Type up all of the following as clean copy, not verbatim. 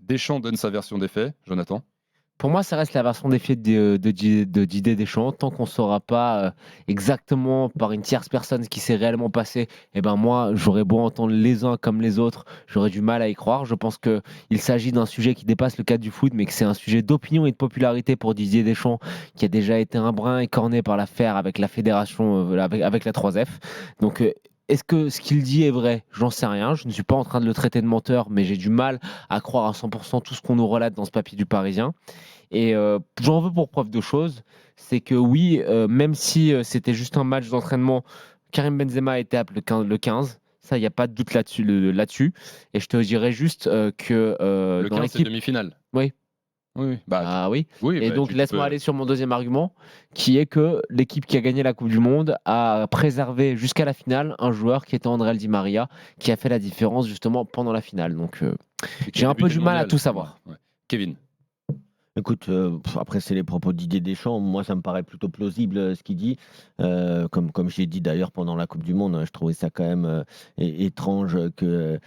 Deschamps donne sa version des faits, Jonathan. Pour moi, ça reste la version des faits de Didier Deschamps. Tant qu'on ne saura pas exactement par une tierce personne ce qui s'est réellement passé, eh ben moi, j'aurais beau entendre les uns comme les autres, j'aurais du mal à y croire. Je pense qu'il s'agit d'un sujet qui dépasse le cadre du foot, mais que c'est un sujet d'opinion et de popularité pour Didier Deschamps, qui a déjà été un brin écorné par l'affaire avec la fédération, avec la 3F. Donc, est-ce que ce qu'il dit est vrai? J'en sais rien. Je ne suis pas en train de le traiter de menteur, mais j'ai du mal à croire à 100% tout ce qu'on nous relate dans ce papier du Parisien. Et j'en veux pour preuve de choses, c'est que oui, même si c'était juste un match d'entraînement, Karim Benzema a été appelé le 15. Ça, il n'y a pas de doute là-dessus. Et je te dirais juste que Le dans 15, c'est l'équipe. demi-finale. Oui. Oui, Ah oui. oui, Et donc, tu laisse-moi peux. aller sur mon deuxième argument, qui est que l'équipe qui a gagné la Coupe du Monde a préservé jusqu'à la finale un joueur qui était André Di Maria, qui a fait la différence justement pendant la finale. Donc, Et qui j'ai a un peu débuté du le mal à mondial. tout savoir. Ouais. Kevin. Écoute, après c'est les propos de Didier Deschamps. Moi, ça me paraît plutôt plausible ce qu'il dit. Comme j'ai dit d'ailleurs pendant la Coupe du Monde, je trouvais ça quand même étrange que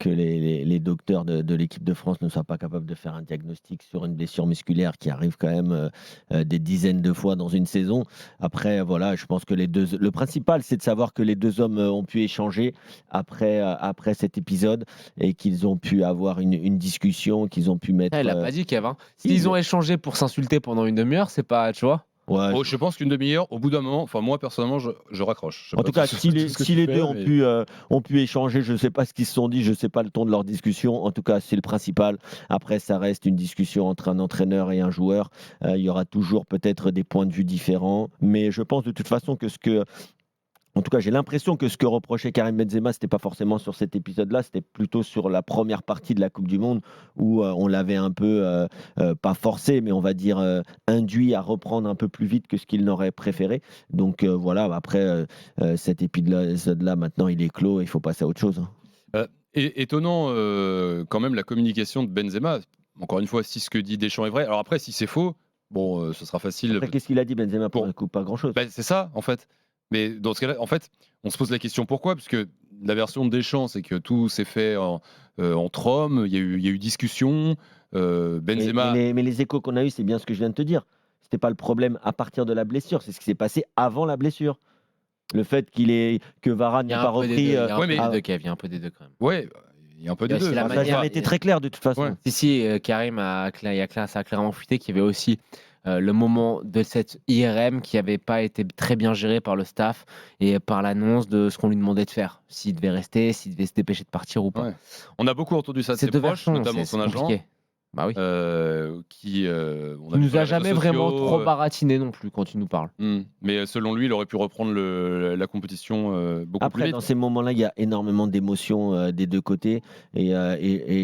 les docteurs de l'équipe de France ne soient pas capables de faire un diagnostic sur une blessure musculaire qui arrive quand même des dizaines de fois dans une saison. Après, voilà, je pense que le principal, c'est de savoir que les deux hommes ont pu échanger après cet épisode et qu'ils ont pu avoir une discussion, qu'ils ont pu mettre. Ah, il l'a pas dit, Kev. Si, S'ils ont échangé pour s'insulter pendant une demi-heure, c'est pas, tu vois. ouais, Oh, je pense qu'une demi-heure, au bout d'un moment, enfin moi personnellement, je raccroche. Je sais en pas tout cas, tout si ce que si tu les fais, deux mais- ont pu échanger, je ne sais pas ce qu'ils se sont dit, je ne sais pas le ton de leur discussion. En tout cas, c'est le principal. Après, ça reste une discussion entre un entraîneur et un joueur. Il y aura toujours peut-être des points de vue différents. Mais je pense de toute façon en tout cas, j'ai l'impression que ce que reprochait Karim Benzema, c'était pas forcément sur cet épisode-là, c'était plutôt sur la première partie de la Coupe du Monde où on l'avait un peu, pas forcé, mais on va dire induit à reprendre un peu plus vite que ce qu'il n'aurait préféré. Donc voilà, après cet épisode-là, maintenant, il est clos et il faut passer à autre chose, hein. Étonnant quand même la communication de Benzema. Encore une fois, si ce que dit Deschamps est vrai. Alors après, si c'est faux, bon, ce sera facile. Après, qu'est-ce qu'il a dit Benzema pour Bon. le coup? Pas grand-chose. Bah, c'est ça, en fait. Mais dans ce cas-là, en fait, on se pose la question pourquoi? Parce que la version de Deschamps, c'est que tout s'est fait entre hommes, il y a eu discussion. Benzema. Mais les échos qu'on a eus, c'est bien ce que je viens de te dire. C'était pas le problème à partir de la blessure, c'est ce qui s'est passé avant la blessure. Le fait que Varane Il y n'ait a pas un peu des repris. deux, il y a un Ouais, peu mais- des deux, Kev. Il y a un peu des deux quand même. Ouais, il y a un peu Il y a des deux. aussi la Ça n'a manière- jamais été très clair de toute façon. Ouais. Si, Karim ça a clairement fuité qu'il y avait aussi le moment de cette IRM qui n'avait pas été très bien géré par le staff et par l'annonce de ce qu'on lui demandait de faire. S'il devait rester, s'il devait se dépêcher de partir ou pas. Ouais. On a beaucoup entendu ça de Ces ses deux proches, versions, notamment c'est son agent, compliqué. Bah oui. qui Il on a vu nous sur a les jamais réseaux vraiment sociaux, trop baratiné non plus quand tu nous parles. Mais selon lui, il aurait pu reprendre la compétition beaucoup plus Après, vite. dans ces moments-là, il y a énormément d'émotions des deux côtés. Et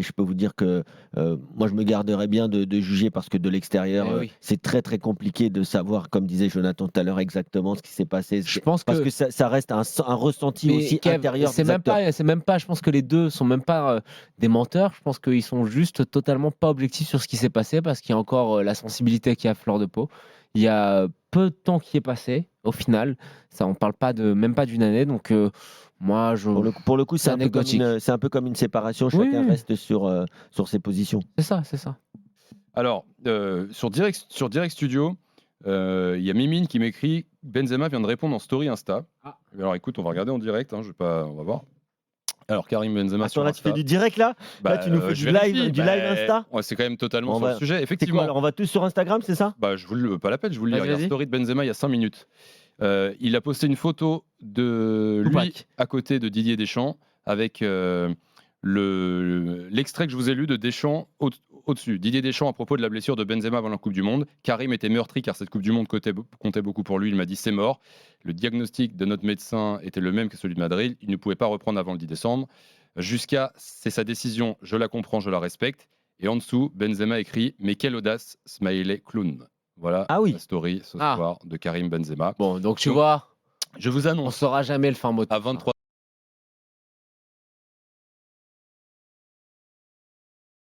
je peux vous dire que moi, je me garderais bien de juger parce que de l'extérieur, Eh oui. c'est très, très compliqué de savoir, comme disait Jonathan tout à l'heure, exactement ce qui s'est passé. Je pense Parce que- que ça reste un ressenti Mais aussi Kev, intérieur c'est des même acteurs. c'est même pas, je pense que les deux sont même pas des menteurs. Je pense qu'ils sont juste totalement pas objectifs sur ce qui s'est passé parce qu'il y a encore la sensibilité qui est à fleur de peau. Il y a peu de temps qui est passé au final. Ça, on parle pas même pas d'une année. Donc moi, Pour le coup, c'est un, peu comme anecdotique. c'est un peu comme une séparation. Oui, Chacun oui. reste sur ses positions. C'est ça, c'est ça. Alors, sur Direct Studio, il y a Mimine qui m'écrit Benzema vient de répondre en story Insta. Ah. Alors écoute, on va regarder en direct, je vais pas, on va voir. Alors Karim Benzema Attends, sur là, tu Insta. fais du direct là? Là, tu nous fais je du vérifie, live Insta? ouais, c'est quand même totalement On sur le va- sujet. C'est quoi, Effectivement, alors on va tous sur Instagram, c'est ça? je vous pas la peine, je vous le lis. Vas-y, Regarde, vas-y. story de Benzema il y a 5 minutes. Il a posté une photo de lui Tupac. à côté de Didier Deschamps avec l'extrait que je vous ai lu de Deschamps au-dessus. Didier Deschamps à propos de la blessure de Benzema avant la Coupe du Monde. Karim était meurtri car cette Coupe du Monde comptait beaucoup pour lui. Il m'a dit c'est mort. Le diagnostic de notre médecin était le même que celui de Madrid. Il ne pouvait pas reprendre avant le 10 décembre. Jusqu'à, c'est sa décision, je la comprends, je la respecte. Et en dessous, Benzema écrit mais quelle audace, smiley clown. Voilà Ah oui. la story ce soir de Karim Benzema. Bon, donc tu Donc, vois, Je vous on annonce saura jamais le fin mot. à 23